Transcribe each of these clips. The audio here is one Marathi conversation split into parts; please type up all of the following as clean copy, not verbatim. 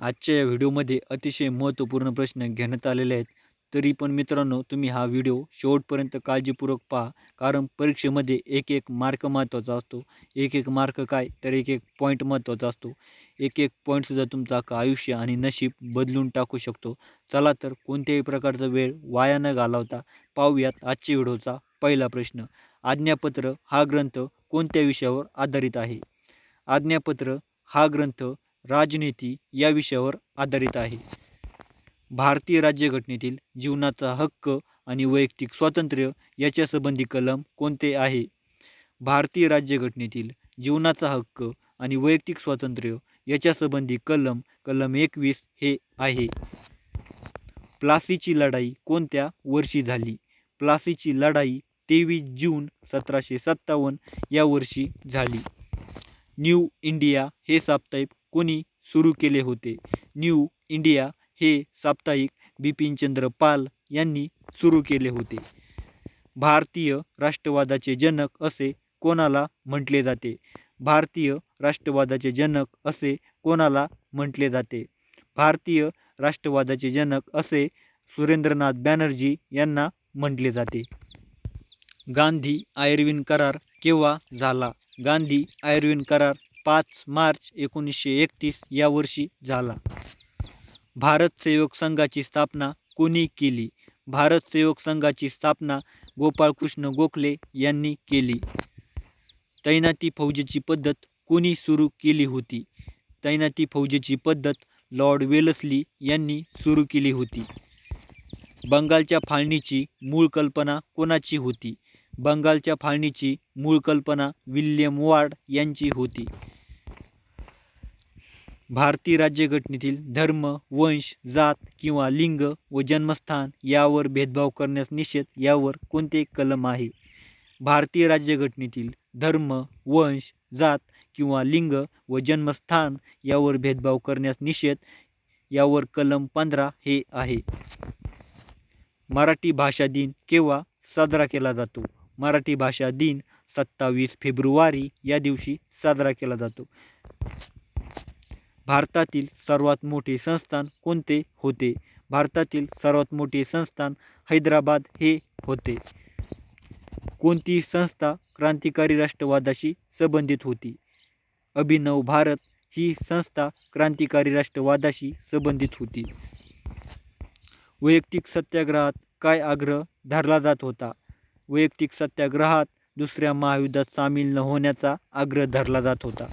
आजच्या या व्हिडिओमध्ये अतिशय महत्त्वपूर्ण प्रश्न घेण्यात आलेले आहेत. तरी पण मित्रांनो, तुम्ही हा व्हिडिओ शेवटपर्यंत काळजीपूर्वक पहा. कारण परीक्षेमध्ये एक एक मार्क महत्त्वाचा असतो. एक एक मार्क काय तर एक एक पॉईंट महत्त्वाचा असतो. एक एक पॉईंटसुद्धा तुमचं अख्खं आयुष्य आणि नशीब बदलून टाकू शकतो. चला तर कोणत्याही प्रकारचा वेळ वाया न घालवता पाहूयात आजच्या व्हिडिओचा पहिला प्रश्न. आज्ञापत्र हा ग्रंथ कोणत्या विषयावर आधारित आहे? आज्ञापत्र हा ग्रंथ राजनीती या विषयावर आधारित आहे. भारतीय राज्यघटनेतील जीवनाचा हक्क आणि वैयक्तिक स्वातंत्र्य याच्या संबंधी कलम कोणते आहे? भारतीय राज्यघटनेतील जीवनाचा हक्क आणि वैयक्तिक स्वातंत्र्य याच्या संबंधी कलम 21 हे आहे. प्लासीची लढाई कोणत्या वर्षी झाली? प्लासीची लढाई 23 जून 1757 या वर्षी झाली. न्यू इंडिया हे साप्ताहिक कोणी सुरू केले होते? न्यू इंडिया हे साप्ताहिक बिपिनचंद्र पाल यांनी सुरू केले होते. भारतीय राष्ट्रवादाचे जनक असे कोणाला म्हटले जाते? भारतीय राष्ट्रवादाचे जनक असे कोणाला म्हटले जाते? भारतीय राष्ट्रवादाचे जनक असे सुरेंद्रनाथ बॅनर्जी यांना म्हटले जाते. गांधी आयर्विन करार केव्हा झाला? गांधी आयर्विन करार 5 मार्च 1931 या वर्षी झाला. भारत सेवक संघाची स्थापना कोणी केली? भारत सेवक संघाची स्थापना गोपाळकृष्ण गोखले यांनी केली. तैनाती फौजेची पद्धत कोणी सुरू केली होती? तैनाती फौजेची पद्धत लॉर्ड वेलस्ली यांनी सुरू केली होती. बंगालच्या फाळणीची मूळ कल्पना कोणाची होती? बंगालच्या फाळणीची मूळ कल्पना विल्यम वॉर्ड यांची होती. भारतीय राज्यघटनेतील धर्म, वंश, जात किंवा लिंग व जन्मस्थान यावर भेदभाव करण्यास निषेध यावर कोणते कलम आहे? भारतीय राज्यघटनेतील धर्म, वंश, जात किंवा लिंग व जन्मस्थान यावर भेदभाव करण्यास निषेध यावर कलम 15 हे आहे. मराठी भाषा दिन केव्हा साजरा केला जातो? मराठी भाषा दिन 27 फेब्रुवारी या दिवशी साजरा केला जातो. भारतातील सर्वात मोठे संस्थान कोणते होते? भारतातील सर्वात मोठे संस्थान हैदराबाद हे होते. कोणती संस्था क्रांतिकारी राष्ट्रवादाशी संबंधित होती? अभिनव भारत ही संस्था क्रांतिकारी राष्ट्रवादाशी संबंधित होती. वैयक्तिक सत्याग्रहात काय आग्रह धरला जात होता? वैयक्तिक सत्याग्रहात दुसऱ्या महायुद्धात सामील न होण्याचा आग्रह धरला जात होता.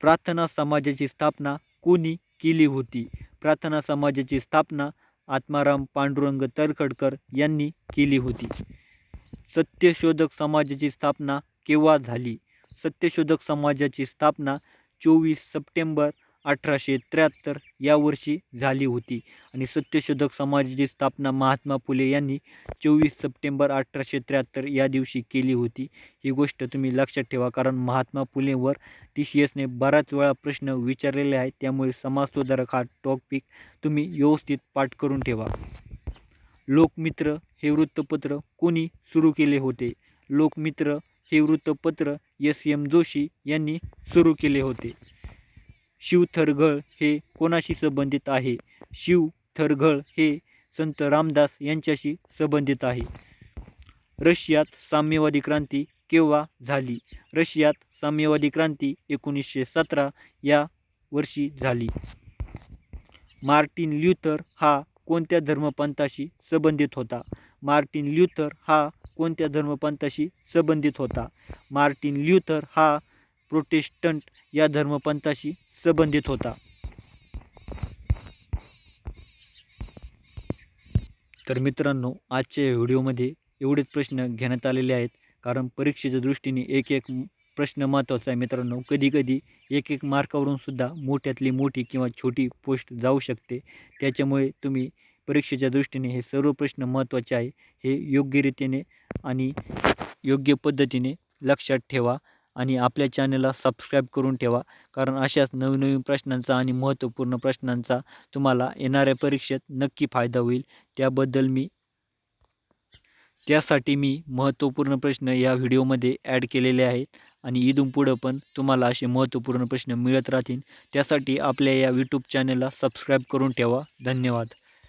प्रार्थना समाजाची स्थापना कोणी केली होती? प्रार्थना समाजाची स्थापना आत्माराम पांडुरंग तर्खडकर यांनी केली होती. सत्यशोधक समाजाची स्थापना केव्हा झाली? सत्यशोधक समाजाची स्थापना 24 सप्टेंबर 1873 या वर्षी झाली होती आणि सत्यशोधक समाजाची स्थापना महात्मा फुले यांनी 24 सप्टेंबर 1873 या दिवशी केली होती. ही गोष्ट तुम्ही लक्षात ठेवा, कारण महात्मा फुलेंवर TCSने बराच वेळा प्रश्न विचारलेले आहेत. त्यामुळे समाजसुधारक हा टॉपिक तुम्ही व्यवस्थित पाठ करून ठेवा. लोकमित्र हे वृत्तपत्र कोणी सुरू केले होते? लोकमित्र हे वृत्तपत्र SM जोशी यांनी सुरू केले होते. शिवथरघळ हे कोणाशी संबंधित आहे? शिवथरघळ हे संत रामदास यांच्याशी संबंधित आहे. रशियात साम्यवादी क्रांती केव्हा झाली? रशियात साम्यवादी क्रांती 1917 या वर्षी झाली. मार्टिन ल्यूथर हा कोणत्या धर्मपंथाशी संबंधित होता? मार्टिन ल्यूथर हा कोणत्या धर्मपंथाशी संबंधित होता? मार्टिन ल्यूथर हा प्रोटेस्टंट या धर्मपंथाशी संबंधित होता. तर मित्रांनो, आजच्या व्हिडिओमध्ये एवढेच प्रश्न घेण्यात आलेले आहेत, कारण परीक्षेच्या दृष्टीने एक एक प्रश्न महत्त्वाचा आहे मित्रांनो. कधी एक एक मार्कावरून सुद्धा मोठ्यातली मोठी किंवा छोटी पोस्ट जाऊ शकते. त्याच्यामुळे तुम्ही परीक्षेच्या दृष्टीने हे सर्व प्रश्न महत्त्वाचे आहे, हे योग्यरीतीने आणि योग्य पद्धतीने लक्षात ठेवा आणि आपल्या चॅनलला सबस्क्राईब करून ठेवा. कारण अशाच नवीन प्रश्नांचा आणि महत्त्वपूर्ण प्रश्नांचा तुम्हाला येणाऱ्या परीक्षेत नक्की फायदा होईल. त्याबद्दल मी त्यासाठी मी महत्त्वपूर्ण प्रश्न या व्हिडिओमध्ये ॲड केलेले आहेत आणि इथून पुढं पण तुम्हाला असे महत्त्वपूर्ण प्रश्न मिळत राहतील. त्यासाठी आपल्या या यूट्यूब चॅनलला सबस्क्राईब करून ठेवा. धन्यवाद.